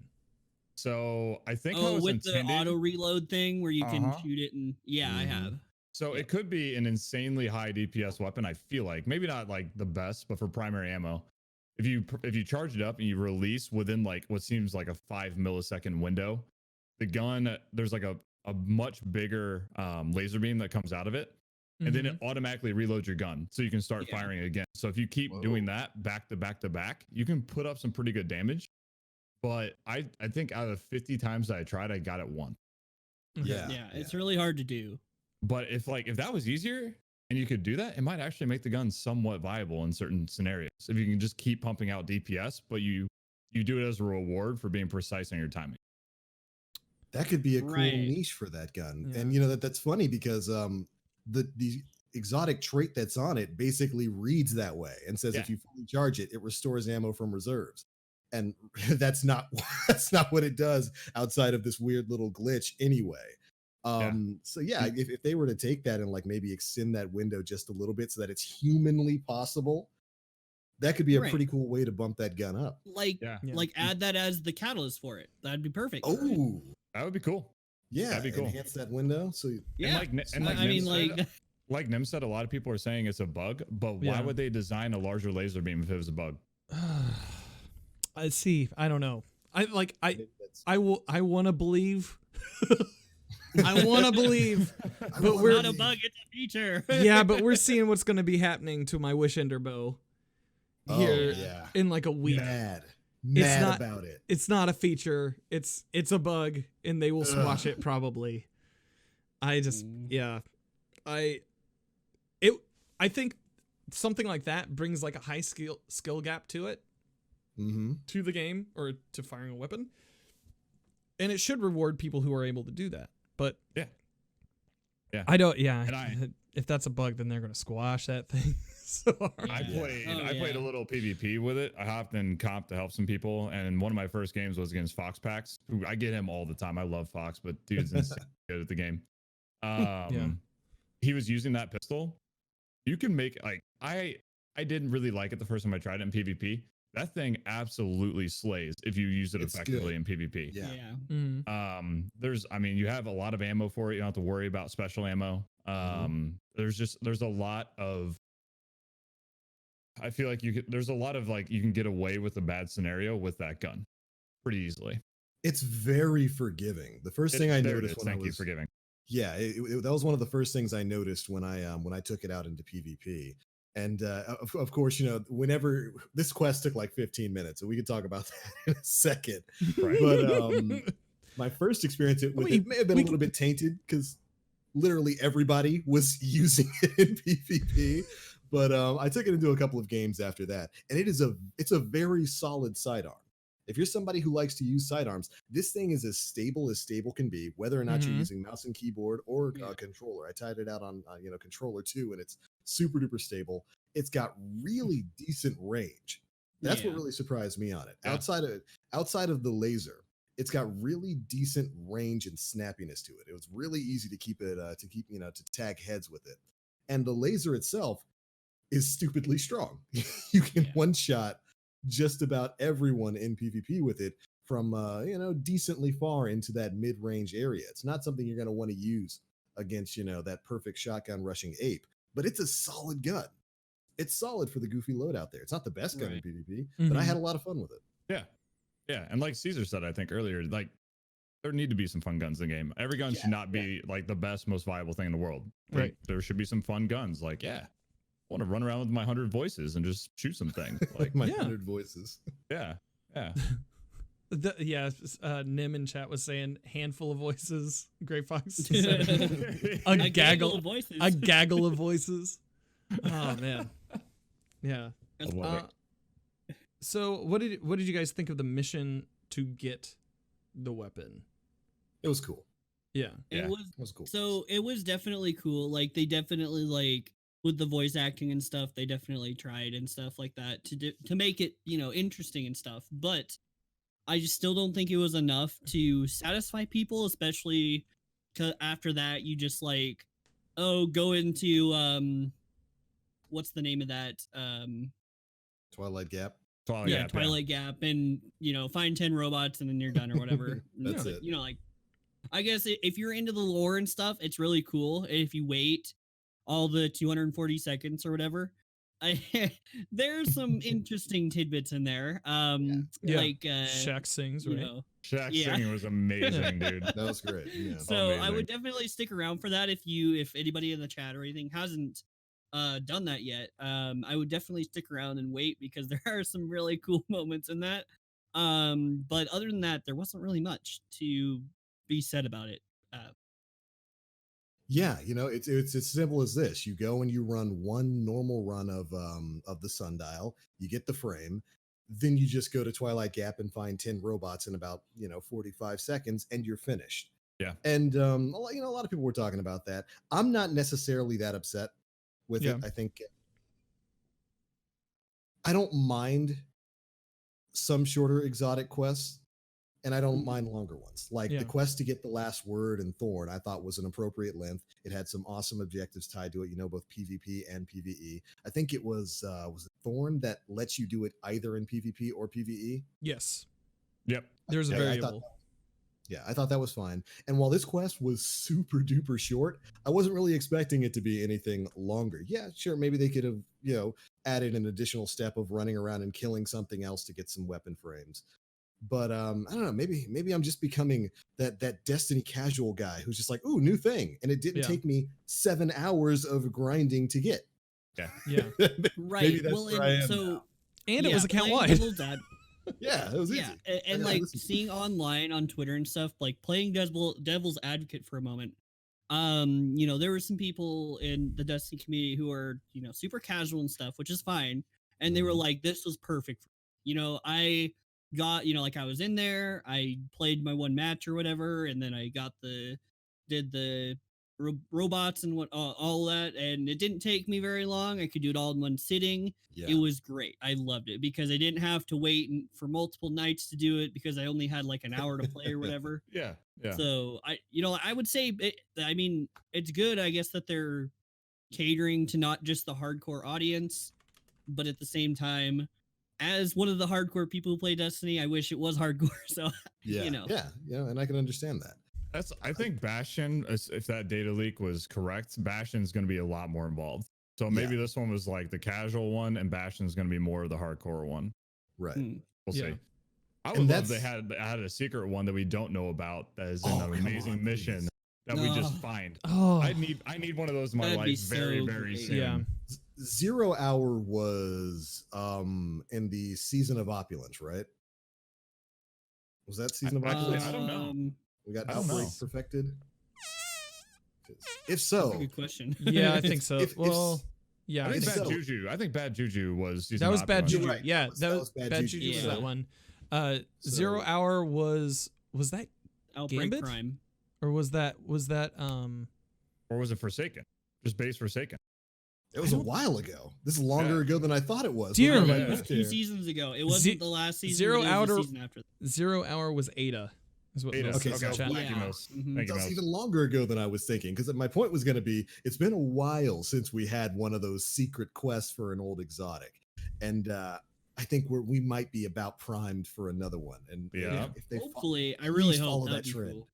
So I think how it's with intended, the auto reload thing where you can Uh-huh. shoot it, and I have. So it could be an insanely high DPS weapon. I feel like maybe not like the best, but for primary ammo, if you charge it up and you release within like what seems like a 5 millisecond window, the gun, there's like a much bigger laser beam that comes out of it, and then it automatically reloads your gun, so you can start firing again. So if you keep doing that back to back to back, you can put up some pretty good damage. But I think out of 50 times that I tried, I got it once. Yeah. It's really hard to do. But if that was easier and you could do that, it might actually make the gun somewhat viable in certain scenarios. If you can just keep pumping out DPS, but you do it as a reward for being precise in your timing. That could be a cool Right. niche for that gun. Yeah. And you know that's funny because the exotic trait that's on it basically reads that way and says if you fully charge it, it restores ammo from reserves. And that's not what it does outside of this weird little glitch anyway. So if they were to take that and like maybe extend that window just a little bit so that it's humanly possible, that could be a pretty cool way to bump that gun up. Like add that as the catalyst for it. That'd be perfect. Oh, that would be cool. Yeah, that'd be cool. Enhance that window. So like Nim said, a lot of people are saying it's a bug, but why would they design a larger laser beam if it was a bug? I see. I don't know. I want to believe. I want to believe, but we're not a bug. It's a feature. Yeah, but we're seeing what's going to be happening to my Wish Ender bow here in like a week. Mad about it. It's not a feature. It's a bug, and they will squash it probably. I think something like that brings like a high skill gap to it, to the game or to firing a weapon, and it should reward people who are able to do that. But I don't. If that's a bug, then they're gonna squash that thing. So I played a little PvP with it. I hopped in comp to help some people, and one of my first games was against Fox Pax, who I get him all the time. I love Fox, but dude's insane good at the game. He was using that pistol. You can make I didn't really like it the first time I tried it in PvP. That thing absolutely slays if you use it effectively in PvP. You have a lot of ammo for it. You don't have to worry about special ammo. There's a lot of, I feel like there's a lot of you can get away with a bad scenario with that gun pretty easily. It's very forgiving. The first thing I noticed when I was forgiving. Yeah, that was one of the first things I noticed when I took it out into PvP. And of course, whenever this quest took like 15 minutes, so we could talk about that in a second. Right. But my first experience with it may have been a little bit tainted because literally everybody was using it in PvP. But I took it into a couple of games after that, and it's a very solid sidearm. If you're somebody who likes to use sidearms, this thing is as stable can be, whether or not you're using mouse and keyboard or controller. I tried it out on controller too, and it's super duper stable. It's got really decent range. That's what really surprised me on it. Outside of the laser, it's got really decent range and snappiness to it. It was really easy to keep it to tag heads with it, and the laser itself is stupidly strong. You can one shot just about everyone in PvP with it from decently far into that mid-range area. It's not something you're going to want to use against that perfect shotgun rushing ape, but it's a solid gun. It's solid for the goofy load out there. It's not the best gun in PvP, but I had a lot of fun with it. Yeah, and like Caesar said, I think earlier, like there need to be some fun guns in the game. Every gun should not be like the best, most viable thing in the world. Right. There should be some fun guns. Like, I want to run around with my 100 voices and just shoot some things. Like my 100 voices. Yeah. Nim in chat was saying handful of voices. Gray Fox A said a gaggle of voices. A gaggle of voices. Oh man. Yeah. So what did you guys think of the mission to get the weapon? It was cool. Yeah. It was cool. So it was definitely cool. Like they definitely like with the voice acting and stuff, they definitely tried and stuff like that to make it, interesting and stuff. But I just still don't think it was enough to satisfy people, especially after that you just like, go into what's the name of that? Twilight Gap. Twilight Gap, and find 10 robots and then you're done or whatever. That's it. Like I guess if you're into the lore and stuff, it's really cool. If you wait all the 240 seconds or whatever, there's some interesting tidbits in there. Like Shaq sings, right? Shaq singing was amazing, dude. That was great. Yeah. So I would definitely stick around for that if anybody in the chat or anything hasn't done that yet. I would definitely stick around and wait because there are some really cool moments in that. But other than that, there wasn't really much to be said about it. It's as simple as this. You go and you run one normal run of the Sundial, you get the frame, then you just go to Twilight Gap and find 10 robots in about 45 seconds and you're finished. Yeah. And a lot of people were talking about that. I'm not necessarily that upset with it. I think I don't mind some shorter exotic quests, and I don't mind longer ones. Like the quest to get the last word in Thorn, I thought was an appropriate length. It had some awesome objectives tied to it, both PvP and PvE. I think it was it Thorn that lets you do it either in PvP or PvE? Yes. Yep. There's a variable. I thought that was fine. And while this quest was super duper short, I wasn't really expecting it to be anything longer. Yeah, sure. Maybe they could have, added an additional step of running around and killing something else to get some weapon frames. But I don't know. Maybe I'm just becoming that Destiny casual guy who's just like, ooh, new thing. And it didn't take me 7 hours of grinding to get. Yeah. Right. Maybe that's where I am now. And it was account wide. Yeah, it was easy. And like seeing online on Twitter and stuff, like playing devil's advocate for a moment. There were some people in the Destiny community who are, super casual and stuff, which is fine. And they were like, this was perfect. I got, like I was in there, I played my one match or whatever, and then I did the robots and all that, and it didn't take me very long. I could do it all in one sitting. It was great. I loved it because I didn't have to wait for multiple nights to do it because I only had like an hour to play or whatever. Yeah. So I would say it's good, I guess, that they're catering to not just the hardcore audience, but at the same time, as one of the hardcore people who play Destiny, I wish it was hardcore. So and I can understand that. I think Bastion, if that data leak was correct, Bastion's going to be a lot more involved. So maybe this one was like the casual one, and Bastion's going to be more of the hardcore one. Right. We'll see. I would love they had a secret one that we don't know about that is an amazing mission that we just find. I need one of those in my life very soon. Yeah. 0 Hour was in the Season of Opulence, right? Was that Season of Opulence? I don't know. We got Outbreak perfected. If so, that's a good question. Yeah, I think so. I think Bad Juju. I think Bad Juju was. That was Bad Juju. Right. Yeah, that was Bad Juju. Yeah. That one. 0 Hour was that Outbreak Gambit? Prime, or was that or was it Forsaken? Just base Forsaken. It was a while ago. This is longer ago than I thought it was. Dear 2 seasons ago. It wasn't the last season. 0 Hour. The season after. 0 Hour was Ada. Is what Okay, so so thank you, Mills. Thank you, That's Mills. even longer ago than I was thinking, because my point was going to be, it's been a while since we had one of those secret quests for an old exotic. And I think we might be about primed for another one. And Yeah. if they Hopefully, I really hope follow that'd that be trend. cool.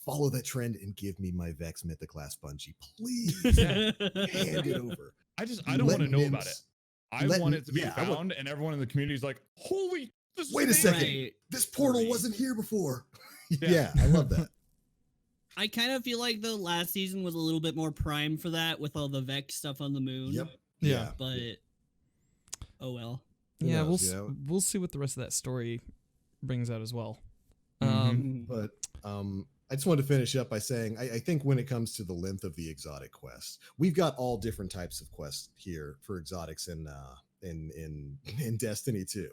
Follow that trend and give me my Vex Mythic class Bungie, please. Hand it over. I don't want to know about it. I want it to be I found, and everyone in the community is like, "Holy, this is wait a second! Right. This portal Right. wasn't here before." Yeah. I love that. I kind of feel like the last season was a little bit more prime for that with all the Vex stuff on the moon. Yep. Yeah. But oh well. Who Yeah, knows, we'll see what the rest of that story brings out as well. Mhm. But I just wanted to finish up by saying I think when it comes to the length of the exotic quest, we've got all different types of quests here for exotics in Destiny 2.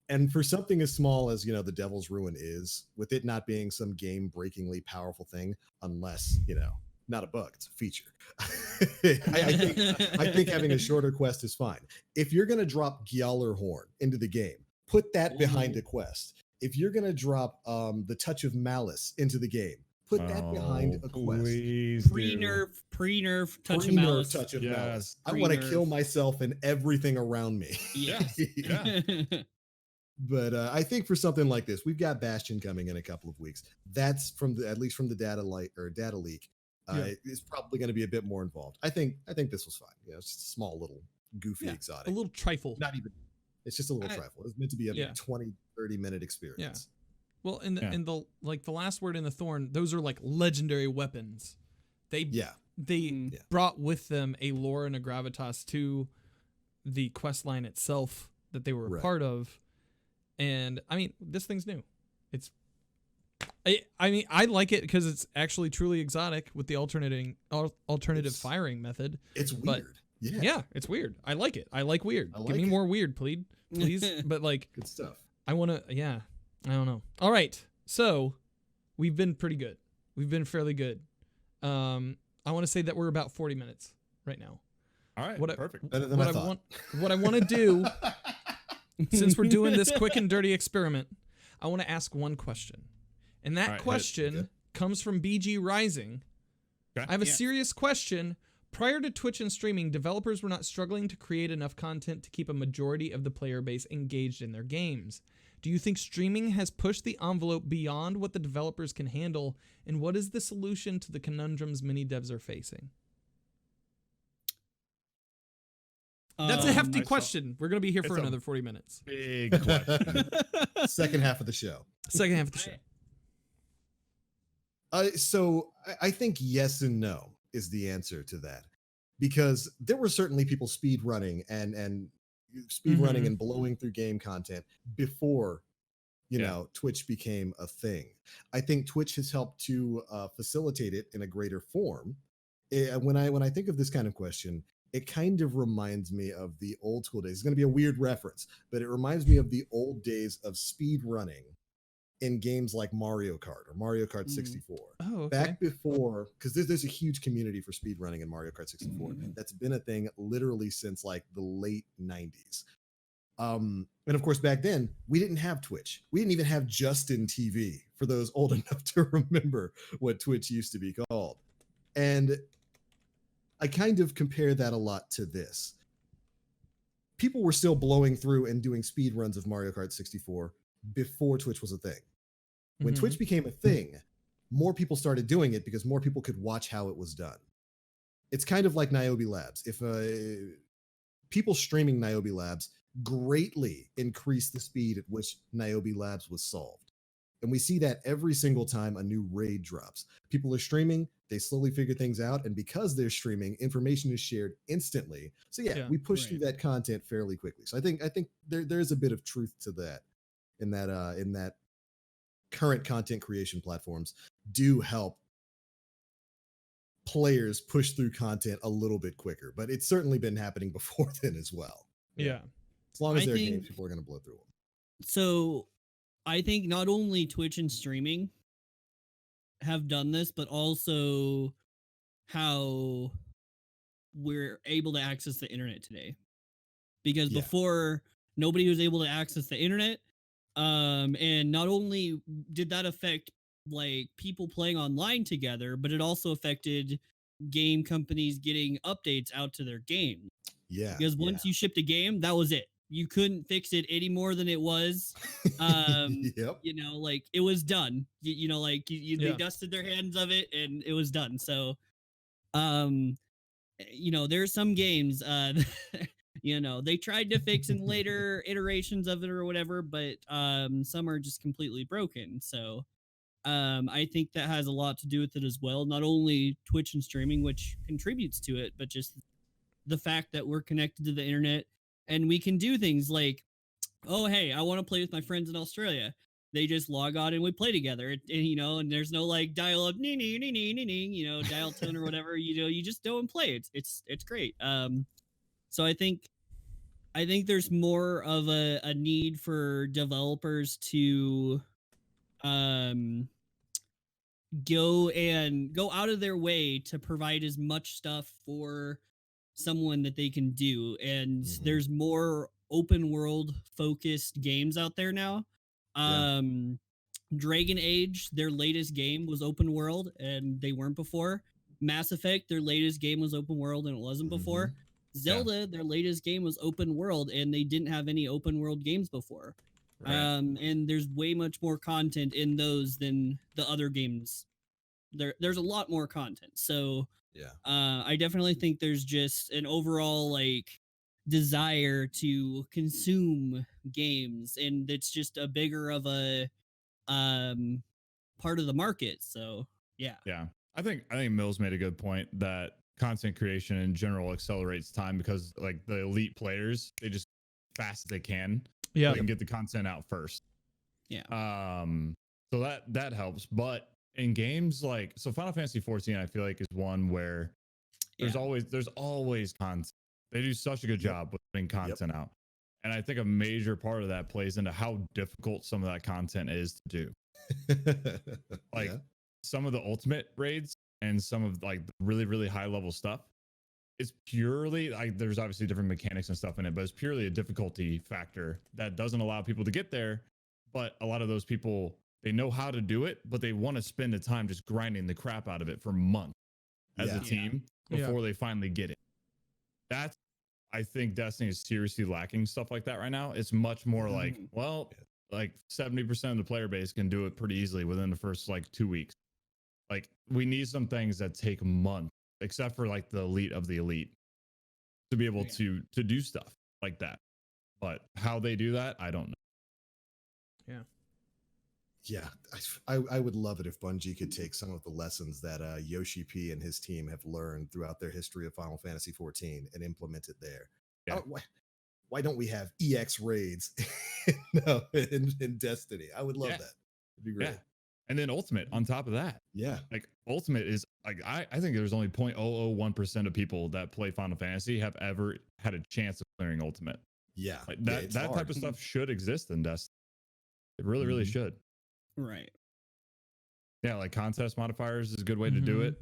And for something as small as, the Devil's Ruin is, with it not being some game-breakingly powerful thing, unless, not a bug, it's a feature. I think having a shorter quest is fine. If you're going to drop Gjallarhorn into the game, put that behind a quest. If you're going to drop the Touch of Malice into the game, put that behind a quest. Please Pre-nerf Touch of Malice. Touch of Yes. Malice. I want to kill myself and everything around me. Yes. Yeah. But I think for something like this, we've got Bastion coming in a couple of weeks. That's at least from the data leak. It's probably going to be a bit more involved. I think this was fine. It's just a small little goofy exotic. A little trifle. Not even. It's just a little trifle. It's meant to be a 20, 30-minute experience. Well, in the last word in the Thorn, those are like legendary weapons. They brought with them a lore and a gravitas to the quest line itself that they were a part of. And I mean, this thing's new. I like it because it's actually truly exotic with the alternative firing method. It's weird. Yeah, it's weird. I like it. I like weird. Give me more weird, please. But like, good stuff. I want to. Yeah, I don't know. All right, so we've been pretty good. We've been fairly good. I want to say that we're about 40 minutes right now. All right, perfect. Better than I thought. What I want to do, since we're doing this quick and dirty experiment, I want to ask one question. And that question comes from BG Rising. Okay. I have a serious question. Prior to Twitch and streaming, developers were not struggling to create enough content to keep a majority of the player base engaged in their games. Do you think streaming has pushed the envelope beyond what the developers can handle? And what is the solution to the conundrums many devs are facing? That's a hefty question. We're going to be here for another 40 minutes. Big question. Second half of the show. Second half of the show. So I think yes and no is the answer to that, because there were certainly people speed running and blowing through game content before, Twitch became a thing. I think Twitch has helped to facilitate it in a greater form. When I think of this kind of question, it kind of reminds me of the old school days. It's going to be a weird reference, but it reminds me of the old days of speed running in games like Mario Kart or Mario Kart 64. Oh, okay. Back before, because there's a huge community for speed running in Mario Kart 64. That's been a thing literally since like the late 90s. And of course, back then, we didn't have Twitch. We didn't even have Justin TV, for those old enough to remember what Twitch used to be called. And I kind of compare that a lot to this. People were still blowing through and doing speed runs of Mario Kart 64 before Twitch was a thing. When Twitch became a thing, more people started doing it because more people could watch how it was done. It's kind of like Niobe Labs. If people streaming Niobe Labs greatly increased the speed at which Niobe Labs was solved. And we see that every single time a new raid drops. People are streaming, they slowly figure things out, and because they're streaming, information is shared instantly. So we push through that content fairly quickly. So I think there's a bit of truth to that, in that current content creation platforms do help players push through content a little bit quicker. But it's certainly been happening before then as well. Yeah. As long as there are games, people are going to blow through them. So I think not only Twitch and streaming have done this, but also how we're able to access the internet today. Because before, nobody was able to access the internet. And not only did that affect like people playing online together, but it also affected game companies getting updates out to their game. Yeah. Because once you shipped a game, that was it. you couldn't fix it any more than it was. Yep. You know, like it was done. You know, like they Yeah. dusted their hands of it and it was done. So, um, you know, there's some games, you know, they tried to fix in later iterations of it or whatever, but some are just completely broken. So, I think that has a lot to do with it as well. Not only Twitch and streaming, which contributes to it, but just the fact that we're connected to the internet and we can do things like, oh, hey, I want to play with my friends in Australia. They just log on and we play together, and you know, and there's no like dial up, you know, dial tone or whatever. You know, you just go and play. It's great. So I think there's more of a need for developers to um go out of their way to provide as much stuff for someone that they can do, and there's more open world focused games out there now. Yeah. Dragon Age, their latest game was open world and they weren't before. Mass Effect, their latest game was open world and it wasn't before. Zelda, their latest game was open world and they didn't have any open world games before. Right. And there's way much more content in those than the other games. There's a lot more content. So Yeah. I definitely think there's just an overall like desire to consume games, and it's just a bigger of a part of the market. So yeah. Yeah. I think Mills made a good point that content creation in general accelerates time because like the elite players, they just fast as they can. Yeah. They can get the content out first. Yeah. So that helps. But in games like Final Fantasy 14, I feel like is one where there's always content. They do such a good job with putting content out. And I think a major part of that plays into how difficult some of that content is to do. Like some of the ultimate raids and some of like the really, really high level stuff. It's purely like there's obviously different mechanics and stuff in it, but it's purely a difficulty factor that doesn't allow people to get there. But a lot of those people, they know how to do it, but they want to spend the time just grinding the crap out of it for months as a team before they finally get it. That's, I think Destiny is seriously lacking stuff like that right now. It's much more like, well, like 70% of the player base can do it pretty easily within the first like 2 weeks. Like we need some things that take months, except for like the elite of the elite, to be able to do stuff like that. But how they do that, I don't know. Yeah, I would love it if Bungie could take some of the lessons that Yoshi P and his team have learned throughout their history of Final Fantasy 14 and implement it there. Yeah. Why don't we have EX raids in Destiny? I would love that. It'd be great. Yeah. And then Ultimate on top of that. Yeah. Like Ultimate is like, I think there's only 0.001% of people that play Final Fantasy have ever had a chance of clearing Ultimate. Yeah. Like that type of stuff should exist in Destiny. It really, really should. Right. Yeah, like contest modifiers is a good way to do it.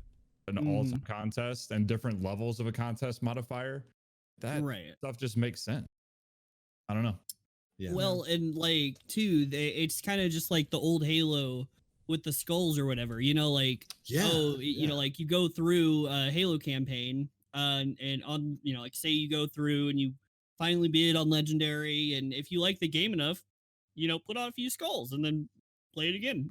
An all-time contest and different levels of a contest modifier. That stuff just makes sense. I don't know. Yeah. Well, and like too, it's kind of just like the old Halo with the skulls or whatever. You know, like you know, like you go through a Halo campaign, and on like say you go through and you finally beat it on Legendary, and if you like the game enough, put on a few skulls and then play it again,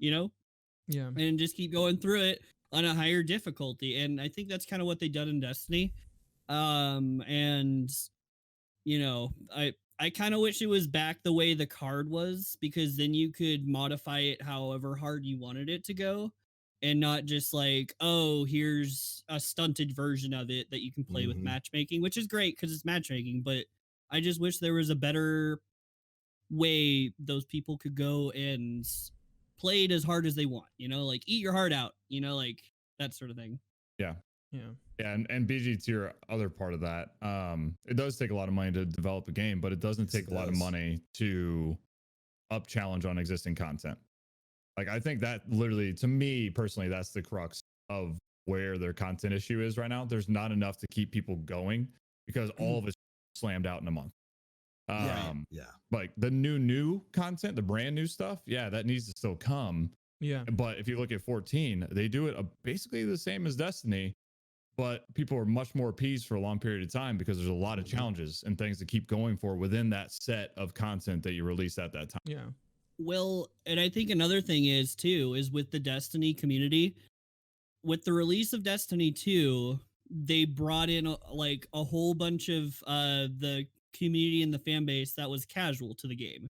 and just keep going through it on a higher difficulty. And I think that's kind of what they done in Destiny. And I kind of wish it was back the way the card was, because then you could modify it however hard you wanted it to go, and not just like, oh, here's a stunted version of it that you can play with matchmaking, which is great because it's matchmaking. But I just wish there was a better way those people could go and play it as hard as they want, like eat your heart out, like that sort of thing. Yeah. And BG, to your other part of that, it does take a lot of money to develop a game, but it doesn't take a lot of money to up challenge on existing content. Like I think that literally, to me personally, that's the crux of where their content issue is right now. There's not enough to keep people going because all of it's slammed out in a month. Like the new content, the brand new stuff, that needs to still come. But if you look at 14, they do it basically the same as Destiny, but people are much more appeased for a long period of time because there's a lot of challenges and things to keep going for within that set of content that you release at that time. Yeah. Well, and I think another thing is too, is with the Destiny community, with the release of Destiny 2, they brought in like a whole bunch of the community and the fan base that was casual to the game.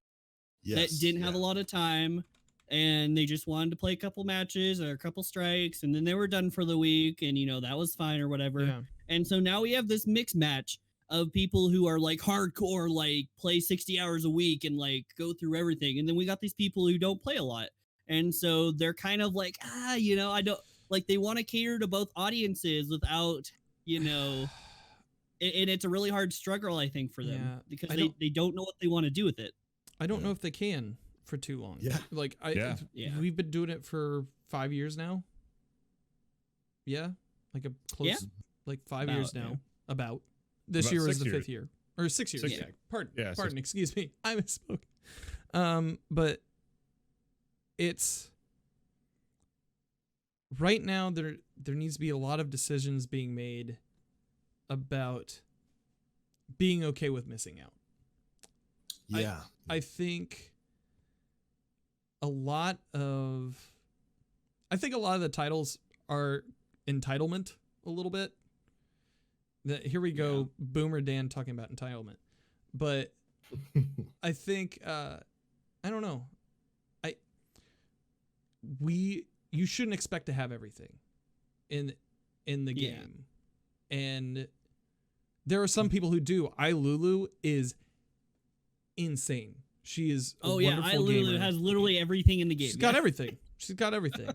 That didn't have a lot of time, and they just wanted to play a couple matches or a couple strikes, and then they were done for the week, and that was fine or whatever. Yeah. And so now we have this mixed match of people who are like hardcore, like play 60 hours a week and like go through everything, and then we got these people who don't play a lot, and so they're kind of like, I don't like, they want to cater to both audiences without, and it's a really hard struggle, I think, for them because they don't know what they want to do with it. I don't know if they can for too long. Yeah. Like we've been doing it for 5 years now. Yeah. Like a close, like 5 years now. About. This About year was 6 the years. 5th year. Or 6 years. 6 Yeah. years. Pardon, excuse me. I misspoke. But it's right now there needs to be a lot of decisions being made about being okay with missing out. Yeah. I think a lot of the titles are entitlement a little bit. Here we go, Boomer Dan talking about entitlement. But I think I don't know. You shouldn't expect to have everything in the game. And there are some people who do. Lulu is insane. She is a wonderful Lulu gamer. has literally everything in the game. She's got everything. She's got everything.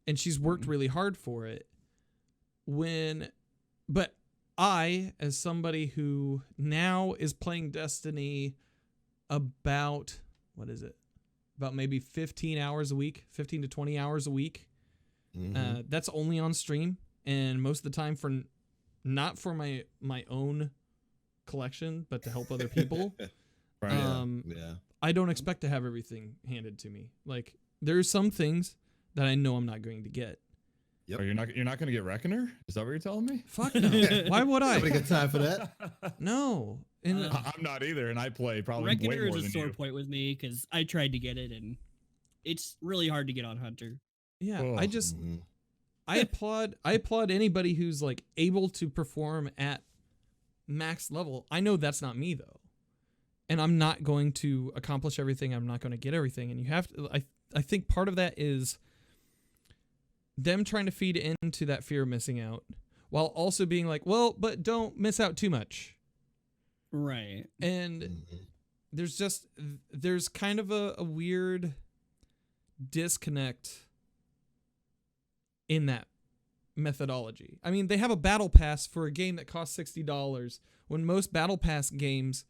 And she's worked really hard for it. But I, as somebody who now is playing Destiny about, what is it? About maybe 15 hours a week, 15 to 20 hours a week. Mm-hmm. That's only on stream. And most of the time not for my own collection, but to help other people. Right. I don't expect to have everything handed to me. Like, there's some things that I know I'm not going to get. Yep. Or you're not going to get Reckoner? Is that what you're telling me? Fuck no. Why would I? Nobody got time for that. No. And I'm not either, and I play probably way Reckoner more is a than sore you. point with me because I tried to get it, and it's really hard to get on Hunter. yeah, Oh. I applaud anybody who's like able to perform at max level. I know that's not me though. And I'm not going to accomplish everything. I'm not going to get everything. And you have to, I think part of that is them trying to feed into that fear of missing out while also being like, well, but don't miss out too much. Right. And there's kind of a weird disconnect in that methodology. I mean, they have a battle pass for a game that costs $60 when most battle pass games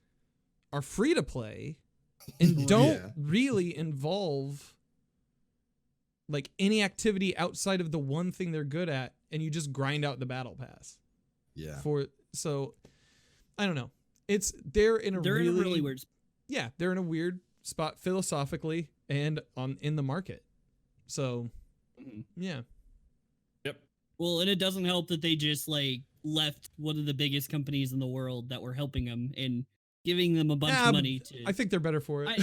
are free to play and don't really involve like any activity outside of the one thing they're good at, and you just grind out the battle pass. Yeah. So I don't know. They're in a really weird spot. Yeah, they're in a weird spot philosophically and in the market. So yeah. Yep. Well, and it doesn't help that they just like left one of the biggest companies in the world that were helping them and giving them a bunch of money to. I think they're better for it. I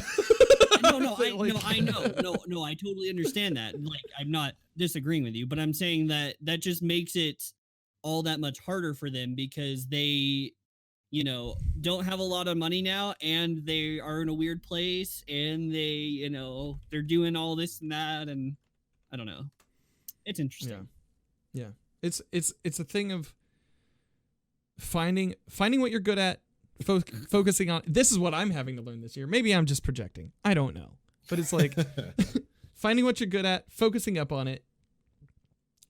totally understand that. Like, I'm not disagreeing with you, but I'm saying that just makes it all that much harder for them because they, don't have a lot of money now, and they are in a weird place, and they, they're doing all this and that, and I don't know. It's interesting. Yeah. It's a thing of finding what you're good at. Focusing on this is what I'm having to learn this year. Maybe I'm just projecting. I don't know. But it's like finding what you're good at, focusing up on it,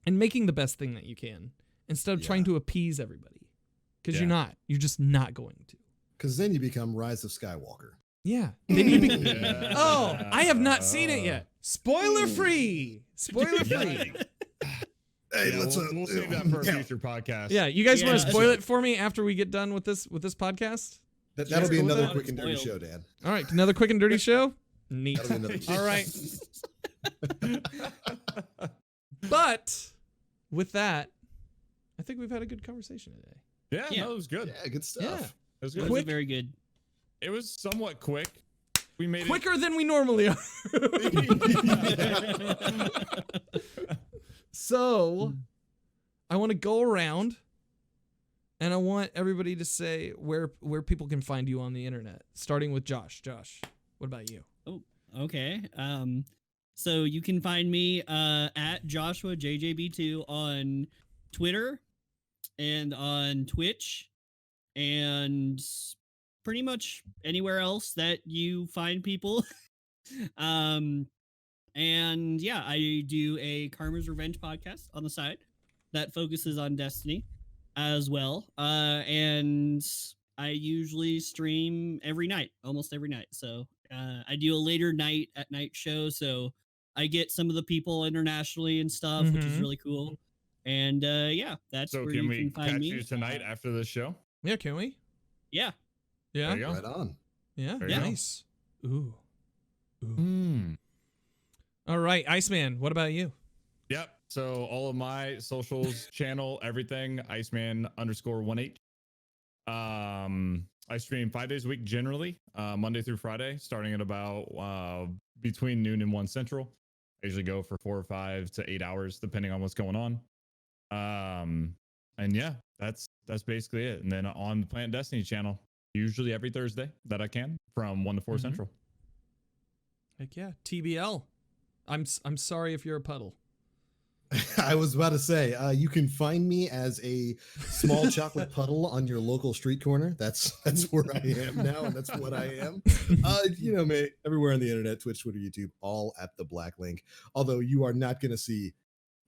and making the best thing that you can instead of trying to appease everybody. Because you're just not going to. Because then you become Rise of Skywalker. Yeah. Then you Oh, I have not seen it yet. Spoiler free. Hey, We'll save that for a future podcast. Yeah, you guys want to spoil it for me after we get done with this podcast? That'll be another quick and dirty Spoiled. show, Dan. All right, another quick and dirty show. Neat. That'll be another All right. But with that, I think we've had a good conversation today. Yeah, no, it was good. Yeah, good stuff. Yeah. It was It good. was very good. It was somewhat quick. We made Quicker than we normally are. So, I want to go around, and I want everybody to say where people can find you on the internet. Starting with Josh. Josh, what about you? Oh, okay. So you can find me at Joshua JJB2 on Twitter and on Twitch and pretty much anywhere else that you find people. And yeah, I do a Karma's Revenge podcast on the side that focuses on Destiny as well. And I usually stream every night, almost every night. So I do a later night at night show. So I get some of the people internationally and stuff, which is Mhm. really cool. And yeah, that's So where can you we can find catch me. you tonight after this show? Yeah, can we? Yeah. Yeah. There you go. Right on. Yeah. There you go. Nice. Ooh. Mm. All right, Iceman, what about you? Yep. So all of my socials, channel, everything, Iceman_18. I stream 5 days a week generally, Monday through Friday, starting at about between noon and 1 Central. I usually go for 4 or 5 to 8 hours, depending on what's going on. And yeah, that's basically it. And then on the Planet Destiny channel, usually every Thursday that I can, from 1 to 4 Mhm. Central. Heck yeah. TBL. I'm sorry if you're a puddle. I was about to say, you can find me as a small chocolate puddle on your local street corner. That's where I am now, and that's what I am. You know me, everywhere on the internet, Twitch, Twitter, YouTube, all at the black link. Although you are not going to see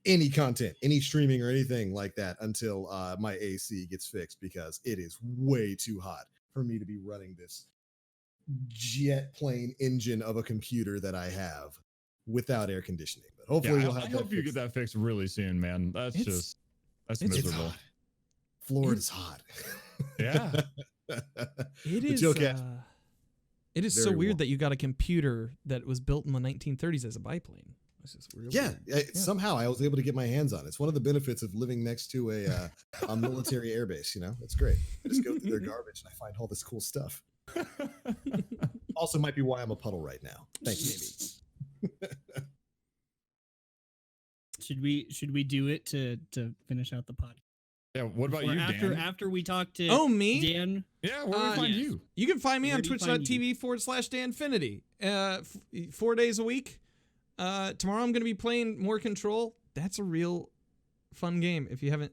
any content, any streaming or anything like that until my AC gets fixed, because it is way too hot for me to be running this jet plane engine of a computer that I have without air conditioning. But hopefully Yeah, we'll I have that hope you get fixed. that fixed really soon, man. That's It's It's miserable. hot. Florida's hot. Yeah. It But is. you'll get- It is so Very weird warm. that you got a computer that was built in the 1930s as a biplane. It's just real Yeah, weird. somehow I was able to get my hands on it. It's one of the benefits of living next to a military airbase. You know, it's great. I just go through their garbage and I find all this cool stuff. Also, might be why I'm a puddle right now. Thanks, maybe. Should we do it to finish out the podcast? Yeah. What about Or you, after Dan? after we talk to Oh, me? Dan? Yeah, where do we find yes. you? You can find me Where on do you find twitch.tv/DanFinity. 4 days a week. Tomorrow I'm going to be playing more Control. That's a real fun game. If you haven't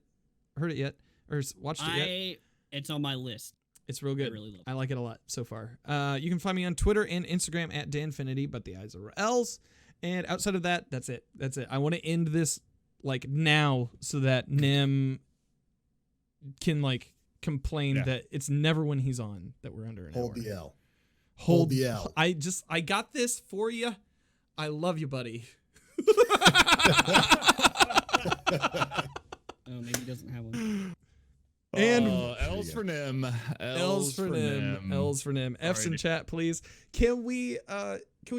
heard it yet or watched it yet, It's on my list. it's real I good. really love I like it a lot so far. You can find me on Twitter and Instagram at DanFinity, but the I's are L's. And outside of that, that's it. That's it. I want to end this like now so that Nim can like complain Yeah. that it's never when he's on that we're under an Hold hour. the L. Hold the L. I got this for you. I love you, buddy. Oh, maybe he doesn't have one. And- L's for Nim. L's for Nim. L's for Nim. F's in Alrighty. chat, please. Can we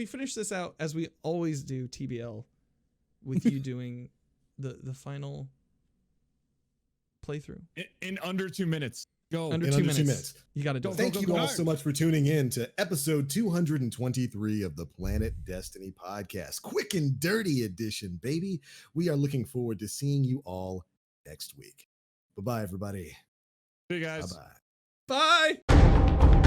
finish this out as we always do, TBL, with you doing the final playthrough? In under 2 minutes. Go. Under In 2 under 2 minutes. minutes. You got to do Go, it. Thank go, you go. all so much for tuning in to episode 223 of the Planet Destiny podcast. Quick and dirty edition, baby. We are looking forward to seeing you all next week. Bye-bye, everybody. See you guys. Bye-bye. Bye.